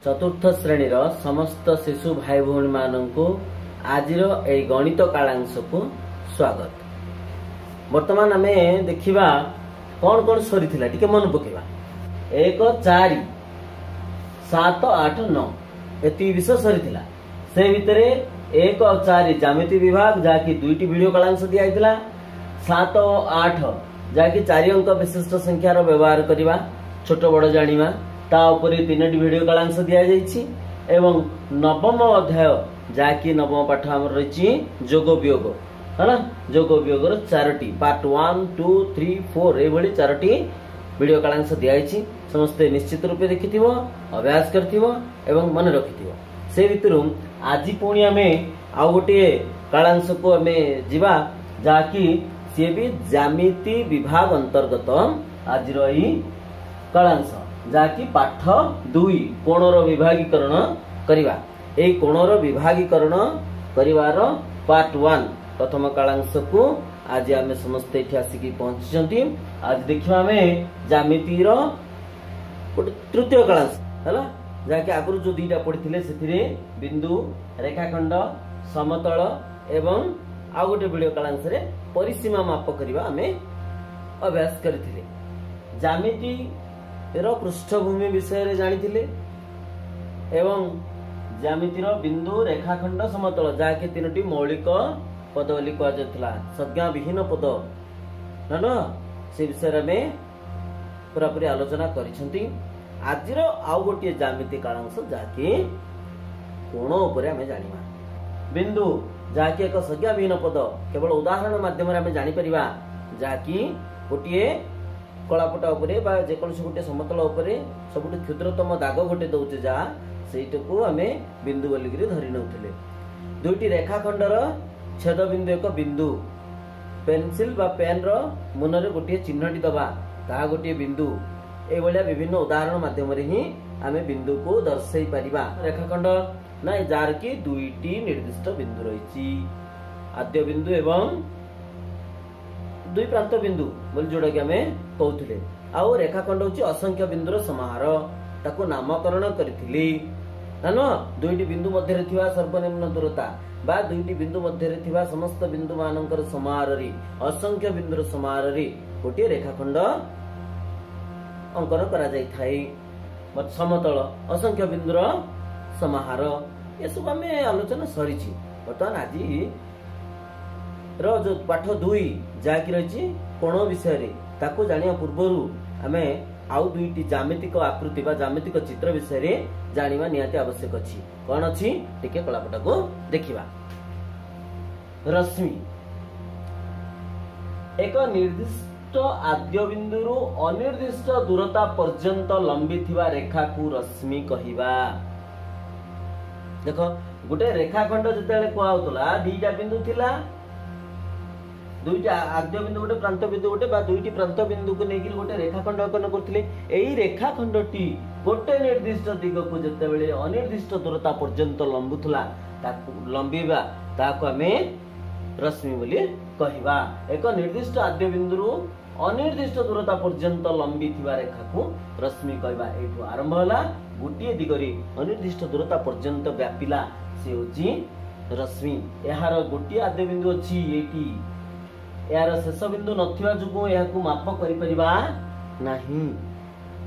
चतुर्थ श्रेणी समस्त शिशु भाई भौणी मानू आज गणित कालांश को स्वागत। वर्तमान आम देखा कौन कौन सरी टे मन पकेबा 1 4 7 8 9 एति विषय सरी से भितर 1 और 4 ज्यामिति विभाग जहाँकि 2टी वीडियो कालांश दिया 7 और 8 जहाँकि 4 अंक विशिष्ट संख्यार व्यवहार करवा छोट बड़ जाना तापर 3टी वीडियो कालांश दि एवं नवम अध्याय जहाँकि नवम पाठ आम रही जोग वियोग है जोग वियोग 4टी पार्ट 1 2 3 4 ये 4टी वीडियो कालांश दिखाई समस्ते निश्चित रूपे देखि अभ्यास कर मन रखि से भितर आज पुणी आम आउ गोटे कालांश को आम जा जहाँकि सी भी ज्यामिति विभाग अंतर्गत आज कालांश जहाँकि पाठ 2 कोणर विभागीकरण करवा ए कोणर विभागीकरण करिवार पार्ट 1 प्रथम कालांश को आज आम समस्ते आसिक पहुंची। आज देखा आम ज्यामितिर गोटे तृतीय कालांश है जहाँकि आगुरी जो 2टा पढ़ी से बिंदु रेखाखंड समतल एवं आउ गोटे वीडियो कालांश रे परिसीमा माप करवा आम अभ्यास करथिले। ज्यामिति रो पृष्ठभूमि विषय जानी एवं ज्यामितिर बिंदु रेखाखंड समतल जहाँकि 3टी मौलिक पद बोली कहुला संज्ञा विहीन पद ना से विषय में पूरापूरी आलोचना करिसेंती। आज आउ गोटे ज्यामिति कालांश जहाँकि कोण उपर आम जाना बिंदु जहाँकि एक संज्ञा विहीन पद केवल उदाहरण माध्यम आम जापर जहाँकि गोटे कलापटा उपरे बा जेकोसी गोटे समतल उपरे सबुठ क्षुद्रतम दाग गोटे दौचे जहाँ सेटू आम बिंदु बोलिक धरी नौले। 2टी रेखाखंडर छेद बिंदु एक बिंदु पेनसिल बा पेन रो मुनरे गोटे चिन्हटी दबा ता गोटे बिंदु ए भलिया विभिन्न उदाहरण माध्यम ही आम बिंदु को दर्शाई पारिबा। रेखाखंड ना जार की 2टी निर्दिष्ट बिंदु रही आद्य बिंदु एवं 2 प्रांत बिंदु बोली जोड़ा कि आम कहते आउ रेखाखंड हूँ असंख्य बिंदुर समाहार ताको नामकरण करी ना 2टी बिंदु मध्य सर्वनिम्न दूरता बा 2टी बिंदु मध्य समस्त बिंदु मानकर समाहार असंख्य बिंदुर समाहार गोटे रेखाखंड अंकन करा जाई थाई। समतल असंख्य बिंदुर समाहार ये सब आम आलोचना सरी। बर्तमान आज जो पाठ 2 जहाँकि रही कोण विषय ताको जानिया पूर्वर आम आउ 2टी ज्यामितिक आकृति बा ज्यामितिक चित्र विषय जानिबा निहाती आवश्यक अछि। कौन अछि टिके कलापटा को देखिबा। रश्मि एक निर्दिष्ट आद्य बिंदुरु अनिर्दिष्ट दूरता पर्यंत लंबी थिबा रेखा को रश्मि कहिबा। देखो गोटे रेखाखंड जते कहउतला 2टा बिंदु थिला 2टा आद्य बिंदु गोटे प्रांत बिंदु गोटे बा 2टी प्रांत बिंदु को लेकिन गोटे रेखाखंड अंकन करथिले। एई रेखाखंडटी गोटे निर्दिष्ट दिग को जते बेले अनिर्दिष्ट दूरता पर्यंत लंबुथला ताकू लंबीबा ताको हमें रश्मि बोली कहिबा। एक निर्दिष्ट आद्य बिंदुरु अनिर्दिष्ट दूरता पर्यंत लंबी थिबा रेखा को रश्मि कहिबा। एठू आरंभ होला गोटे दिगरी अनिर्दिष्ट दूरता पर्यंत व्यापिला से होची रश्मि। एहार गोटे आद्य बिंदु अछि एटी यार शेष बिंदु नथिबा जुगु याकू माप करि परिबा नाही।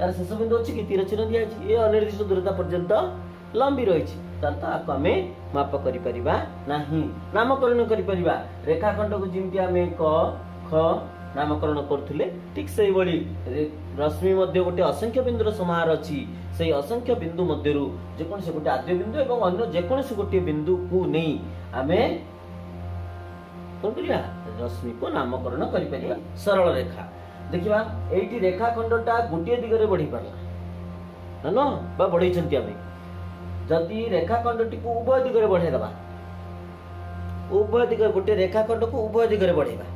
यार शेष बिंदु अछि कि तीर चिन्ह दिया अछि ए अनिर्दिष्ट दूरता पर्यंत लंबी रही तर्थ आको आमे माप करि परिबा नाही। नामकरण करि परिबा रेखाखंड को जिमति आमे क ख नामकरण करथुले ठीक सेही बळी रश्मि मध्ये गोटे असंख्य बिंदुर समाहार अछि। सेही असंख्य बिंदु मध्यरु जे कोन से गोटे आद्य बिंदु एवं अन्य जे कोन से गोटे बिंदु को नै आमे कोन करिया रश्मि को नामकरण करि परिबा। सरल रेखा देखिबा एठी रेखाखंडटा गोटे दिगरे बढ़ी परला न बा बढ़ै छंती आमे जदि रेखाखंडटी को उभय दिगरे बढ़ाई दबा उभय दिग गोटे रेखाखंड को उभय दिगरे बढ़ाइबा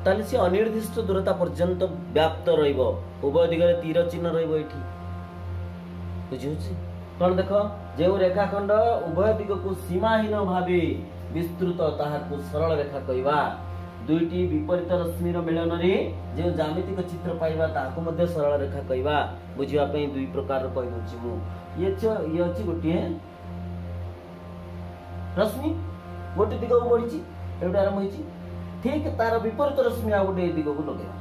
ताले से अनिर्दिष्ट दूरता पर्यंत व्याप्त रहिबो। उभय दिगरे तीर चिन्ह रहिबो एठी बुझिउछि कोन देखो जे रेखाखंड उभय दिग को सीमाहीन भाबे विस्तृत ताहार को सरल रेखा कहवा दुईटी विपरीत रश्मि मिलन जो ज्यामितिक चित्र पाइबा ताकू मध्य सरल रेखा कहवा बुझिबा पई दुई प्रकार कहि दउछि मु ये अछि गोटे रश्मि गोटे दिग को बढ़ी एटा आरंभ होइछि ठीक तार विपरीत रश्मि आ गोटे दिग को लगेबा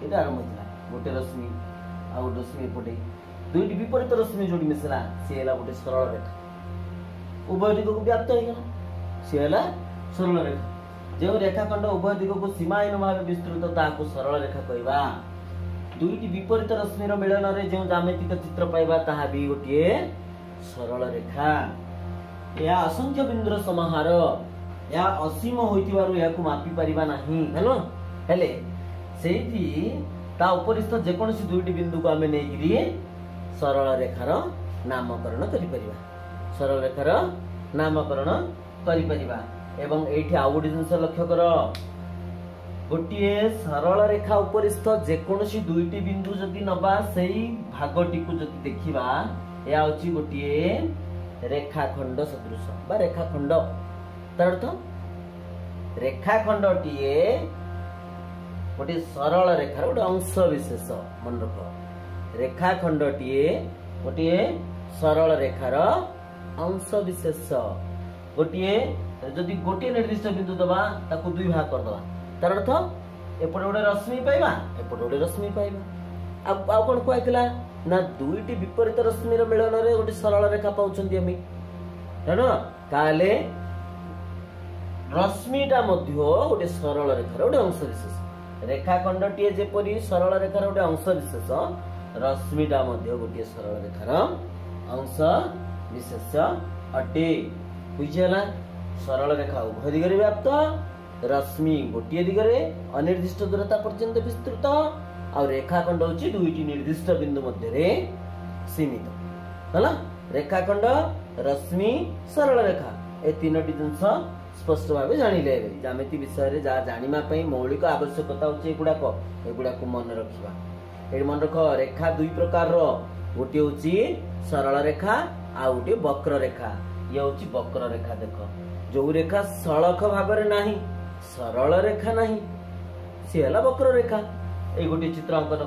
एटा आरंभ होइछला गोटे रश्मि आ गोटे रश्मि पटे दुईटी विपरीत रश्मि जोड़ी मिसला से हला गोटे सरल रेखा उभय दिग को व्याप्त हो गला से हला सरल रेखा जो रेखाखंड उभय दिग को सीमाहीन भाव विस्तृत ताकू सरल रेखा कहवा दुईटी विपरीत रश्मि मिलन रे जो ज्यामितिक चित्र पाइबा ताहा भी गोटे सरल रेखा या असंख्य बिंदुर समाहार या असीम होइतिबारु याकू मापी परिबा नाही हेलो हेले सेही ता उपरिस्थ जेकोनसी दुईटी बिंदु को आमे नेगिरी सरल रेखार नामकरण करि परिबा सरल रेखार नामकरण करि परिबा एवं एठी आउ गोटे जिनस लक्ष्य कर गोटे सरल रेखा उपरिस्थ जेकोनसी दुईटी बिंदु जदि नबा सेही भागटी को जदि देखिबा या होची गोटे रेखाखंड सदृश बा रेखाखंड तार अर्थ रेखाखंडटीए गोटे सरल रेखार गोटे अंश विशेष मन रख रेखाखंडटीए गोटे सरल रेखार अंश विशेष गोटे जदि गोटे निर्दिष्ट बिंदु दबा ताकू दुई भाग कर दबा तार अर्थ एपटे गोटे रश्मि पाइबा एपटे गोटे रश्मि पाइबा आ कोन कहैतला ना दुईटी विपरीत रश्मि मिलन रे गोटे सरल रेखा पाउछन्ती हामी जानो ताले रश्मिटा मध्य गोटे सरल रेखार गोटे अंश विशेष रेखाखंडटीए जेपरि सरल रेखार गोटे अंश विशेष रश्मिटा मध्य गोटे सरल रेखार अंश विशेष अटे बुझिला सरल रेखा उभय दिगरे व्याप्त रश्मि गोटे दिगरे अनिर्दिष्ट दूरता पर्यंत विस्तृत आ रेखाखंड होची दुईटी निर्दिष्ट बिंदु मध्य रे सीमित हला रेखाखंड रश्मि सरल रेखा ए तीनोटी जिंस स्पष्ट भाव जानिले ज्यामिति विषय रे जा जानिमा पई मौलिक आवश्यकता होची एगुडा को मन रखिबा ए मन रख रेखा दुई प्रकार रो गोटे होची सरल रेखा आ गोटे वक्र रेखा ये होची वक्र रेखा देख जो रेखा सड़क भाव नहीं सरल रेखा नहीं सी है वक्र रेखा ये गोटे चित्र अंकन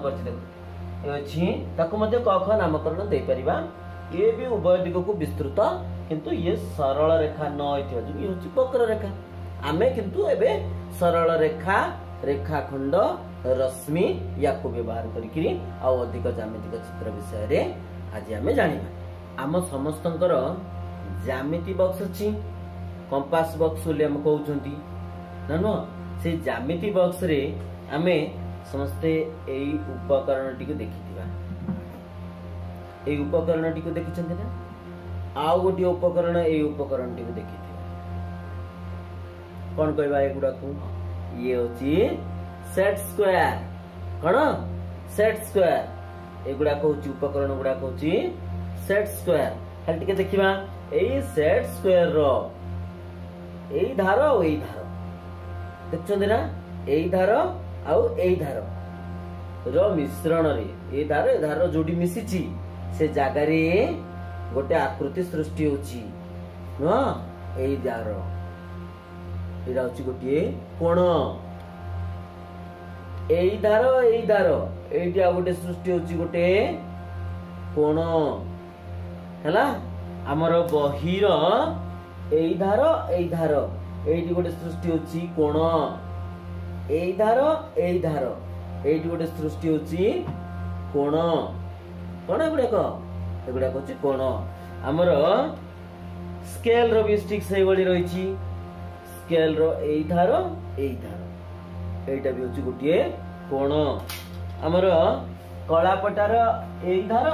कर नामकरण दे परिबा ये भी उभय दिग को विस्तृत किंतु ये सरल रेखा न ये वक्र रेखा आमे किंतु एबे सरल रेखा रेखाखंड रश्मि या को व्यवहार करिकरी आ अधिक ज्यामितिक चित्र विषय रे आज आमे जानिबा आम समस्तंकर ज्यामिति बॉक्स अछि कंपास बॉक्स बोली हम कहउछंती न से ज्यामिति बॉक्स रे आमे समस्ते एई उपकरण टी को देखिथिबा एई उपकरण टी को देखिछंती ना आउ गोटी उपकरण एई उपकरण टी को देखिथिबा कोन कहबा एगुडा को ये होची सेट स्क्वायर कोन सेट स्क्वायर एगुडा कहउची उपकरण गुडा कहउची सेट स्क्वायर खाली टिके देखिबा एई सेट स्क्वायर रो एई धार और एई धार देखछन ना एई धार आउ एई धार रो मिश्रण रे एई धार जोडी मिसिची से जागा रे गोटे आकृति सृष्टि होची न एई धार एरा होची गोटे कोण एई धार एईटी आ गोटे सृष्टि होची गोटे कोण हला हमर बहिर एई धार एईटी गोटे सृष्टि होची कोण एई धार एईटी गोटे सृष्टि होची कोण कोण एगुडा होची कोण हमर स्केल रो भी स्टिक सही बळी रहिची स्केल रो एई धार एईटा भी होची गोटे कोण हमर कलापटार एई धार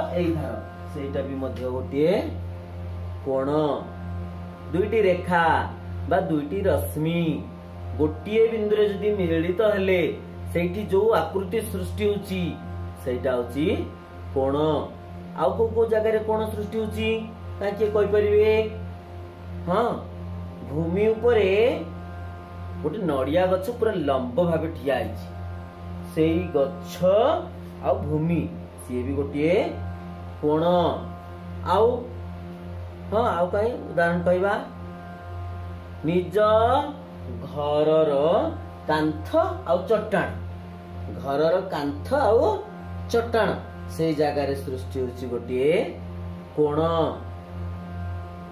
सेटा भी मध्य गोटे कोण दुईटी रेखा बा दुईटी रश्मि गोटे बिंदु रे जदि मिलित हेले सेठी जो आकृति सृष्टि होची सेटा होची कोण आउ को जगह रे कोण सृष्टि होची ताके कहि परिबे हां भूमि ऊपरे गोटे नडिया गछ पूरा लंब भाबे ठिया आइछि सेही गछ आ भूमि से भी गोटे कोण आउ हां आउ कहीं उदाहरण कहबा निज ଘରର କାନ୍ଥ ଆଉ ଚଟାଣ, ଘରର କାନ୍ଥ ଆଉ ଚଟାଣ ସେଇ ଜାଗାରେ ସୃଷ୍ଟି ହଉଛି ଗୋଟିଏ କୋଣ।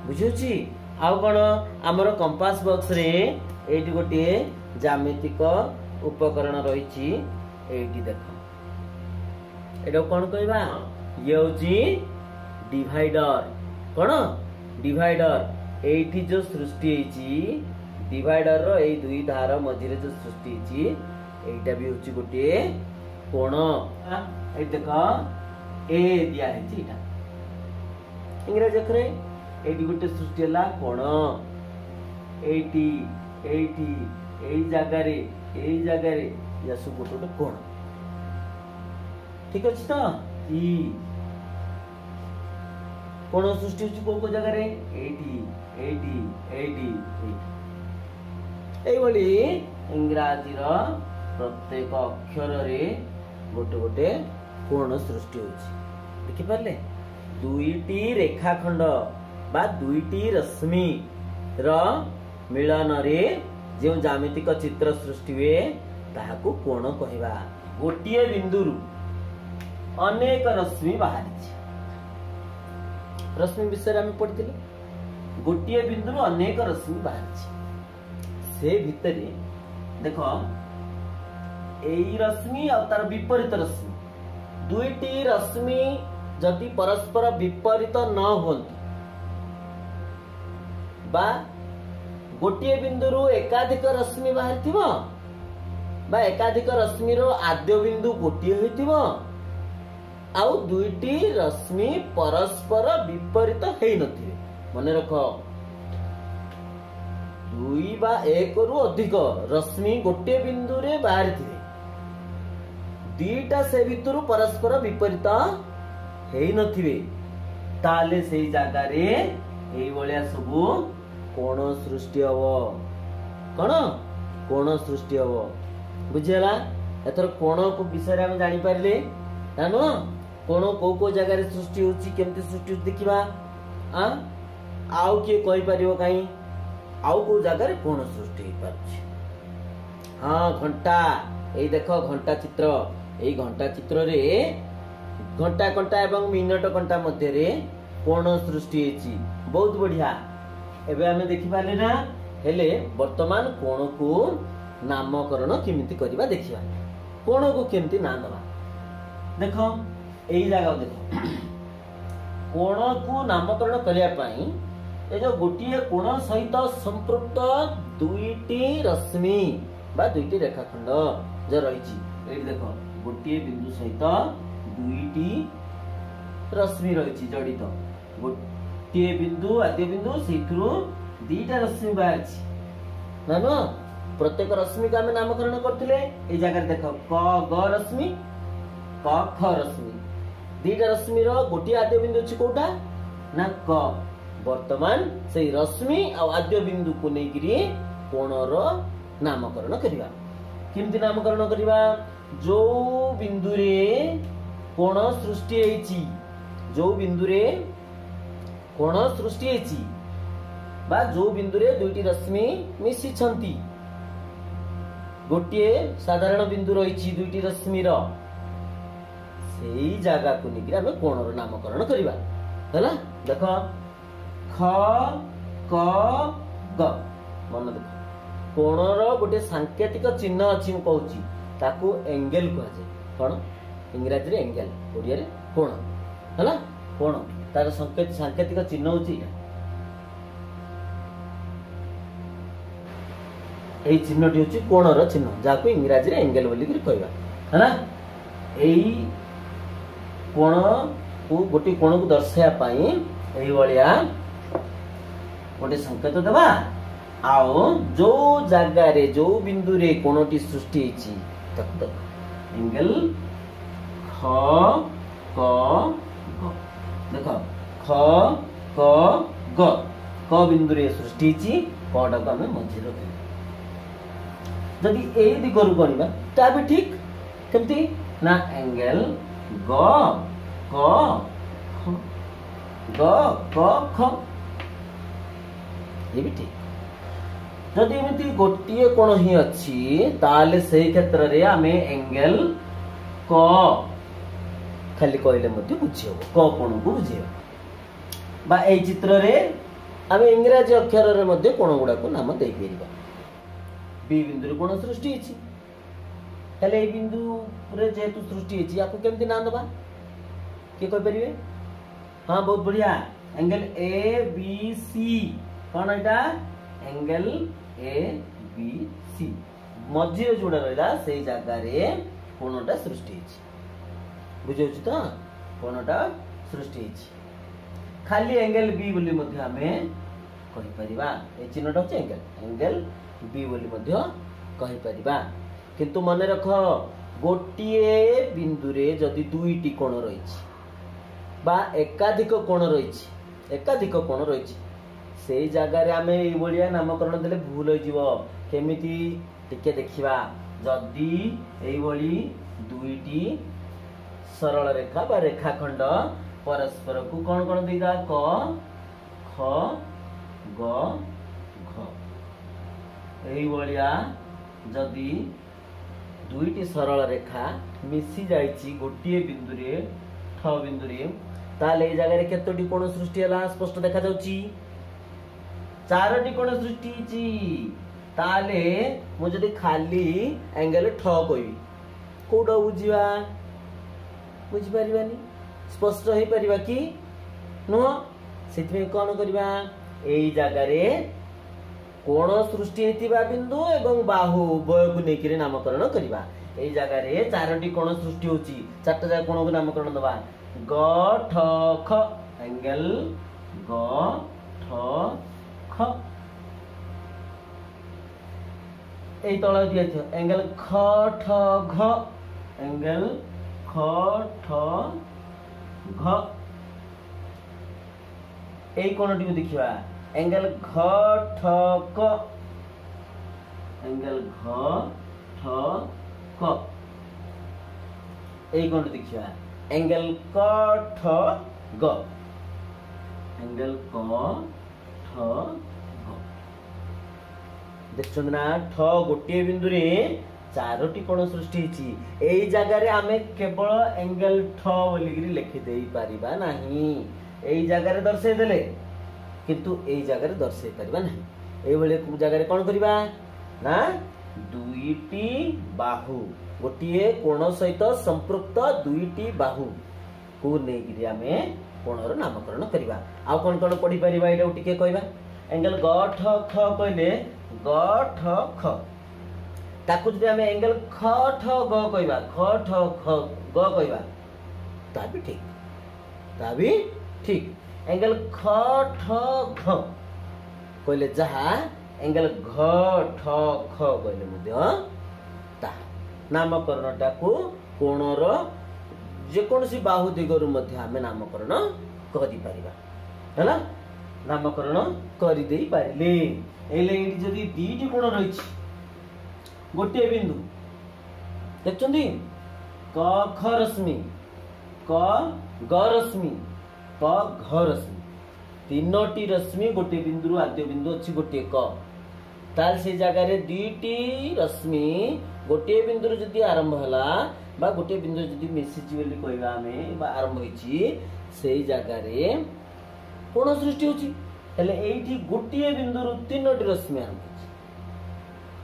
ବୁଝୁଛି? ଆଉ କଣ ଆମର କମ୍ପାସ ବକ୍ସ ରେ ଏଇଠି ଗୋଟିଏ ଜ୍ୟାମିତିକ ଉପକରଣ ରହିଛି। ଏଇଠି ଦେଖ, ଏଇଟା କଣ କହିବା? ଇଏ ହଉଛି डिवाइडर। कौन डिवाइडर? एठी जो सृष्टि ହେଇଛି डिवाइडर रो एई दुई धार मझिरे जो सृष्टि ହେଇଛି एइटा भी होची गोटे कोण। ए देख ए दिया ହେଇଛି एटा इंग्रजी अक्षरे एठी गोटे सृष्टि हला कोण। एठी एठी एई जागारे यासु गोटे गोटे कोण। ठीक अछि त? ई कोण सृष्टि होची को जगह रे? एठी एठी एठी एई भली इंग्रजी रो प्रत्येक अक्षर रे गोटे गोटे कोण सृष्टि होची। देखि पारले? दुईटी रेखाखंड बा दुईटी रश्मि रो मिलन रे जो ज्यामितिक चित्र सृष्टि हुए ताहाकू कोण कहबा। गोटिए बिंदुरु अनेक रश्मि बाहरी। रश्मि विषय में पढ़ते गोटे बिंदु अनेक रश्मि बाहर से भितर देख रश्मि और तार विपरीत रश्मि दुईटी रश्मि जदि परस्पर विपरीत न होती बा गोटे बिंदु एकाधिक रश्मि बाहर थिबो बा एकाधिक रश्मि रो आद्य बिंदु गोटे होइथिबो आउ दुईटी रश्मि परस्पर विपरीत हेई नथिबे। मने रख दुई बा एक रु अधिक रश्मि गोटे बिंदु रे बाहर थिबे दीटा से भितरु परस्पर विपरीत हेई नथिबे ताले सेई जागा रे एई भलिया सबु कोण सृष्टि हबो। कोण कोण सृष्टि हबो। बुझियला? एथर कोण को विषय हम जानि पारले जानो कोण को जगह रे सृष्टि होची केमती सृष्टि देखिबा। आउ के कहि परिबो काई आउ को जगह रे कोण सृष्टि हे पारछि। हां घंटा एई देखो घंटा चित्र एई घंटा चित्र रे घंटा घंटा एवं मिनट घंटा मध्य रे कोण सृष्टि हेची। बहुत बढ़िया। एबे हमें देखि पाले ना हेले वर्तमान कोण को नामकरण केमिति करिबा देखिबा। कोण को केमिति नाम दबा देखो एई जगह देखो कोण को नामकरण करिया पई ए जो गोटिए कोण सहित संपृक्त दुईटी रश्मि बा दुईटी रेखाखंड जो रहिछि एई देखो गोटिए बिंदु सहित दुईटी रश्मि रहिछि जडित गोटिए बिंदु आद्य बिंदु सेथुरु दीटा रश्मि बाछि नानो प्रत्येक रश्मि का हम नामकरण करथिले एई जगह देखो क ग रश्मि क ख रश्मि दीटा रश्मि रो गोटी आद्य बिंदु अछि कोटा ना क। वर्तमान सेई रश्मि आ आद्य बिंदु को नै गिरी कोण रो नामकरण करिबा। किमति नामकरण करिबा? जो बिंदु रे कोण सृष्टि हेछि जो बिंदु रे कोण सृष्टि हेछि बा जो बिंदु रे दुईटी रश्मि मिसी छंती गोटिए साधारण बिंदु रहिछि दुईटी रश्मि रो सेई जागा को निकरी हमें कोण रो नामकरण करिबा। हला देखो ख क ग मन देखो कोण रो गोटे सांकेतिक चिन्ह अछि म कहूची ताकू एंगल कहै छै। कोन इंग्रजी रे एंगल ओडिया रे कोण। हला कोण तार सांकेतिक चिन्ह होची एई चिन्हटी होची कोण रो चिन्ह जाकू इंग्रजी रे एंगल बोली कि कहबा। हला एई कोण को गोटी कोण को दर्शाया पाई एई बलिया गोटे संकेत देबा। आओ जो जगह रे जो बिंदु रे कोणटी सृष्टि हेछि तक एंगल ख क ग देखो ख क ग क बिंदु रे सृष्टि हेछि कटा को हमें मझि रखि जदि एई दिगरु गणिबा ता भी ठीक केमती ना एंगल ग क ख ग क ख ये भी ठीक। जदि एमती गोटे कोण ही अच्छी ताले से क्षेत्र रे आमे एंगल क खाली कहले मध्य बुझे क कोण को बुझे बा ए चित्र रे आमे इंग्रजी अक्षर रे मध्य कोण गुडा को नाम देई परिबा बी बिंदु रे कोण सृष्टि हेछि ताले ए बिंदु रे जेतु सृष्टि हेछि आपको केमति नाम दबा के कह परिबे हां बहुत बढ़िया angle A B C cone Etah angle A B C मझे जोड़ा रहा से जगह रे कोणटा सृष्टि हेछि बुझौछि त कोणटा सृष्टि हेछि खाली एंगल बी बोली मध्ये हमें कहि परिबा ए चिन्हटा होछि एंगल बी बोली मध्ये कहि परिबा किंतु मन रख गोटिए बिंदु रे जदि दुईटी कोण रहिछि बा एकाधिक कोण रहिछि एकाधिक कोण रहिछि से जगह रे आमे ए बलिया नामकरण देले भूल होई जीवो केमिति टिके देखिबा जदि एई बली दुईटी सरल रेखा बा रेखाखंड परस्पर को कोन कोन देगा क ख ग घ एई बलिया जदि दुईटी सरल रेखा मिसी जाईची गोटिए बिंदु रे ठ बिंदु रे ताले ए जगह रे केतोटी कोण सृष्टि हला स्पष्ट देखा जाउची चारोटी कोण सृष्टि हेछि ताले मु जदि खाली एंगल ठ कहबी कोडा बुझिबा बुझि परिबानी स्पष्ट होई परिबा कि नो सेति कोन करबा एई जगह रे कोण सृष्टि हेतिबा बिंदु एवं बाहु उभय को नेकिरे नामकरण करबा एई जगह रे चारोटी कोण सृष्टि होछि चारटा जगह कोण को नामकरण दबा ग ठ ख एंगल ग ठ ख এই তলা দিয়েছে एंगल ख ठ घ एंगल ख ठ घ এই কোণটি দেখিবা एंगल घ ठ क एंगल घ ठ क এই কোণটি দেখিবা एंगल क ठ ग एंगल क ठ देखछन ना ठ गोटे बिंदु रे चारोटी कोण सृष्टि हेछि एई जगह रे आमे केवल एंगल ठ बोली गिरी लिखि देई परिबा नाही एई जगह रे दर्शाई देले किंतु एई जगह रे दर्शाई परिबा नाही एई बेले जगह रे कोन करिबा ना दुईटी बाहु गोटिए कोण सहित संपृक्त दुईटी बाहु को नै गिरी आमे कोणर नामकरण करिबा आ कोन कोन पढी परिबा एटा टिके कहबा एंगल ग ठ ख कहले ग ठ ख ताकु जदि हमें एंगल ख ठ ग कहबा ख ठ ख ग कहबा ता भी ठीक एंगल ख ठ घ कहले जहा एंगल घ ठ ख कहले मध्य ता नामकरणटा को कोणर जे कोनसी बाहु दिगरु मध्य हमें नामकरण करि परिबा हला नामकरण करि देई पारिले एले एटी जदि दीटी कोण रहिछि गोटे बिंदु देखछन्ती क ख रश्मि क ग रश्मि क घ रश्मि तीनोटी रश्मि गोटे बिंदु आद्य बिंदु अछि गोटे क ताल से जगह रे दीटी रश्मि गोटे बिंदु जदि आरंभ हला बा गोटे बिंदु जदि मिसिछि बोली कहबा हमें बा आरंभ होइछि सेई जगह रे कोण सृष्टि होछि हेले एठी गोटे बिंदु रु तीनोटी रश्मि आरंभ होछि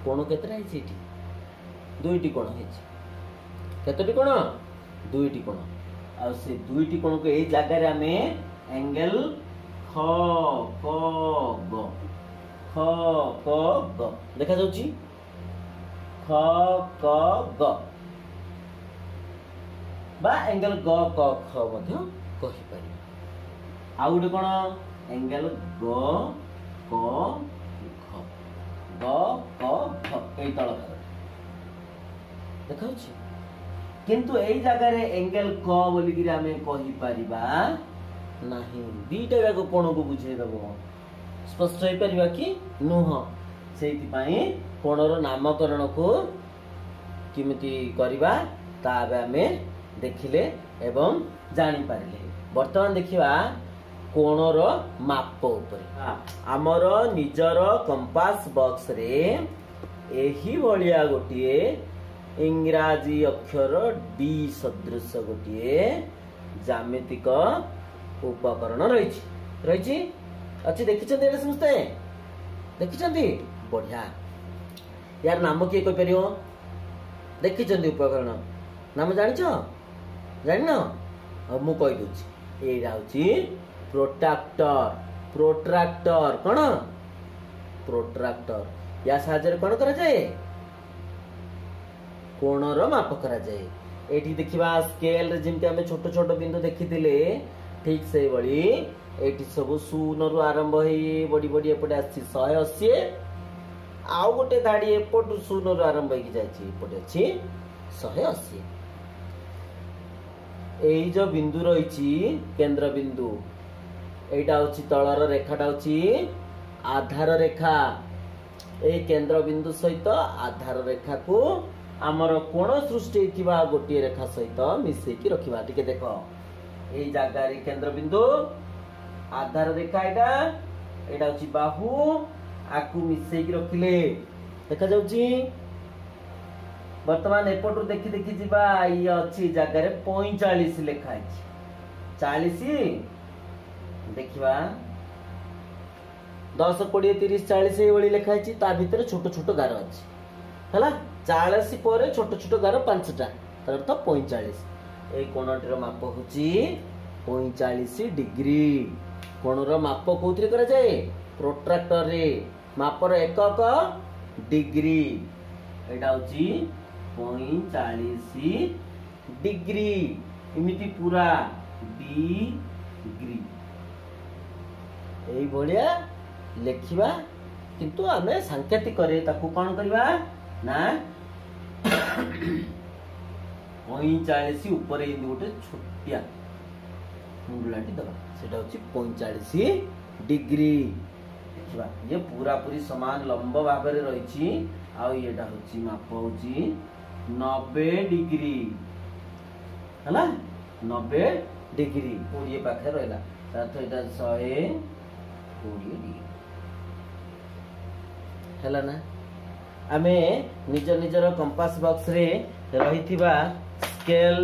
कोण केतरा हेछि एठी दुईटी कोण हेछि केतोटी कोण दुईटी कोण आ से दुईटी कोण को एई जगह रे हमें एंगल ख क ग ख क ग देखा जाउछि ख क ग बा एंगल ग क ख मध्य कहि पारि आ उडे कोन एंगल ग क घ ग क घ एई तळ भाग देखाउछि किंतु एई जगह रे एंगल क बोली कि हमें कहि परिबा नाही दीटा जाक कोन को बुझे दबो स्पष्ट होई परिबा कि नुह सेति पई कोणर नामकरण को किमिति करिबा ता हमें देखिले एवं जानी पारिले वर्तमान देखिबा कोणर माप उपरे आमर निजर कंपास बॉक्स रे एही भलिया गोटिए इंग्राजी अक्षर डी सदृश गोटिए ज्यामितिक उपकरण रही अच्छी देखी समस्ते देखी बढ़िया यार नाम किए कह पार देखी उपकरण नाम जान जान मु कहीदे ये प्रोट्राक्टर प्रोट्राक्टर कौन प्रोट्राक्टर या साहाय्य कौन करा जाए कोणर माप करा जाए एठी देखिबा स्केल जिमते हमें छोट छोट बिंदु देखिथिले ठीक से बड़ी एठी सब शून्य रु आरंभ होई बड़ी बड़ी एपटे आसी 180 आउ गोटे धाड़ी एपट शून्य रु आरंभ होई जायछि एपटे अछि 180 एई जो बिंदु रहिछि केंद्र बिंदु एटा होछि तळर रेखाटा होछि आधार रेखा ए केंद्र बिंदु सहित आधार रेखा को आमर कोण सृष्टि थिबा गोटे रेखा सहित मिसई की रखिबा टिके देखो ए जागा रे केंद्र बिंदु आधार रेखा एटा होछि बाहु आकु मिसई की रखिले देखा जाउछि वर्तमान एपटू देखि देखि जिबा ये अछि जागा रे 45 लेखा अछि 40 देखिबा 10 20 30 40 ए वळी लेखा अछि ता भीतर छोट छोट गार अछि हला 40 पर छोट छोट गार 5टा तर तो 45 ए कोणटीर माप होछि 45 डिग्री कोणर माप कोथि करा जाए प्रोट्रैक्टर रे मापर एकक डिग्री एटा होछि 45 डिग्री इमिति पूरा डिग्री एई भलिया लेखिबा किंतु आमे सांकेतिक करे ताकू कोन करबा ना 45 ऊपर इन गोटे छोटिया मुंडलाटी दबा सेटा होची 45 डिग्री देखिबा ये पूरा पूरी समान लंब भाबरे रहिछि आ एटा होची माप होची 90 डिग्री हला 90 डिग्री 20 पाखे रहला तातो एटा 120 डिग्री हला ना आमे निजर कंपास बॉक्स रे रहिथिबा स्केल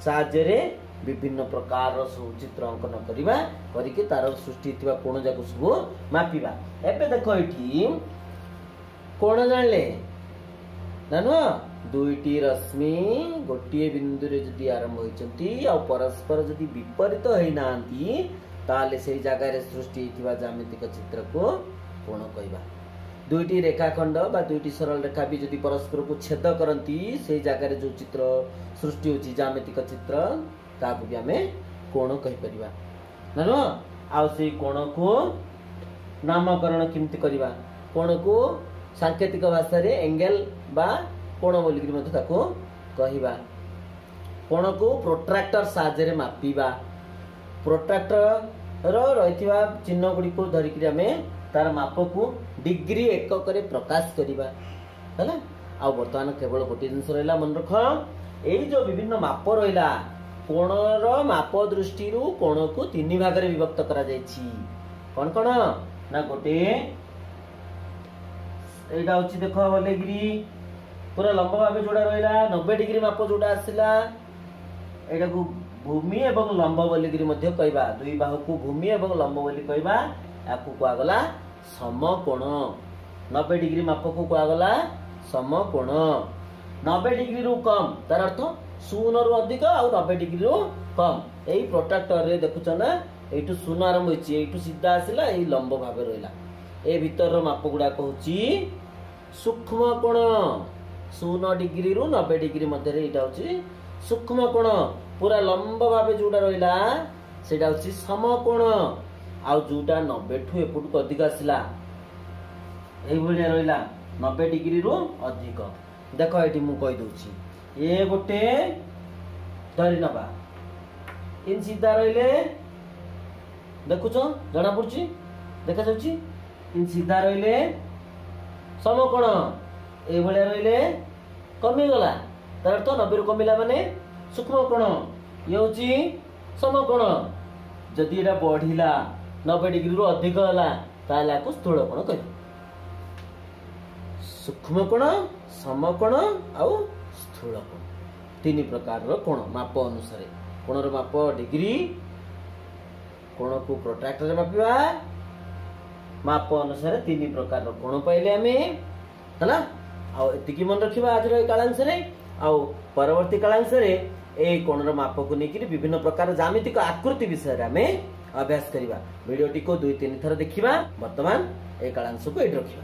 साहाय्य रे विभिन्न प्रकार सब चित्र अंकन करिबा करिके तार सृष्टि थिबा कोण जाको सब मापिबा एबे देखो एठी कोण जानले नानु दुईटी रश्मि गोटिए बिंदु रे जदि आरंभ होइचंती आ परस्पर जदि विपरीत होई नांती ताले सेही जागा रे सृष्टि थिबा ज्यामितिक चित्र को कोण कहबा दुईटी रेखाखंड बा दुईटी सरल रेखा भी जदि परस्पर को छेद करंती सेही जागा रे जो चित्र सृष्टि होची ज्यामितिक चित्र ताकू भी हमें कोण कहि परिबा नानु आ सेही कोण को नामकरण किमति करिबा कोण को सांकेतिक भाषा रे एंगल बा कोण बोलिकरी मते ताको कहिबा कोण को प्रोट्रैक्टर साहाय्य रे मापिबा प्रोट्रैक्टर रो रहितबा चिन्ह गुडी को धरिकरी हमें तार माप को डिग्री एकक रे प्रकाश करिबा हला आ वर्तमान केवल गोटे जिंस रहला मन रख एई जो विभिन्न माप रहला कोणर माप दृष्टि रु कोण को तीन भाग रे विभक्त करा जायछि कोन कोन ना गोटे एटा होची देखो बोलेगिरी पूरा लंबा भाबे जोडा रहला 90 डिग्री माप जोडा आसिला एटा को भूमि एवं लंब बोलेगिरी मध्ये कहबा दुई बाहु को भूमि एवं लंब बोली कहबा याकू को आगला समकोण 90 डिग्री माप को आगला समकोण 90 डिग्री रु कम तार अर्थ 0 रु अधिक आ 90 डिग्री रु कम एई प्रोट्रैक्टर रे देखुछ ना एटू 0 आरंभ होईची एटू सीधा आसिला एई लंब भाबे रहला ए भीतर रो माप गुडा कहूची सूक्ष्म कोण 0 डिग्री रु 90 डिग्री मध्य रे एटा होची सूक्ष्म कोण पूरा लंब भाबे जोडा रहला सेटा होची समकोण आ जोटा 90 ठु एपुट को अधिक आसिला एई भलिया रहला 90 डिग्री रु अधिक देखो एटी मु कहि दोची ए गोटे धरि नबा इन सीधा रहिले देखुछो जणा पड़ची देखा जाउची इन सीधा रहिले समकोण ए भलिया रहिले कमी गला तार अर्थ 90 रु कमिला माने सूक्ष्म कोण ये होची समकोण जदि एटा बढ़िला 90 डिग्री रु अधिक होला ताले आको स्थूल कोण कह सूक्ष्म कोण समकोण आउ स्थूल कोण तीन प्रकार रो कोण माप अनुसार कोण रो माप डिग्री कोण को प्रोट्रैक्टर मापिबा माप अनुसार तीन प्रकार रो कोण पाइले हमें हला आ एतिकी मन रखिबा आज रो कालांश रे आ परवर्ती कालांश रे ए कोण रो माप को नेकी विभिन्न प्रकार ज्यामितिक आकृति विषय रे हमें अभ्यास करिबा वीडियोटी को 2-3 थर देखिबा वर्तमान ए कालांश को एड रखिबा।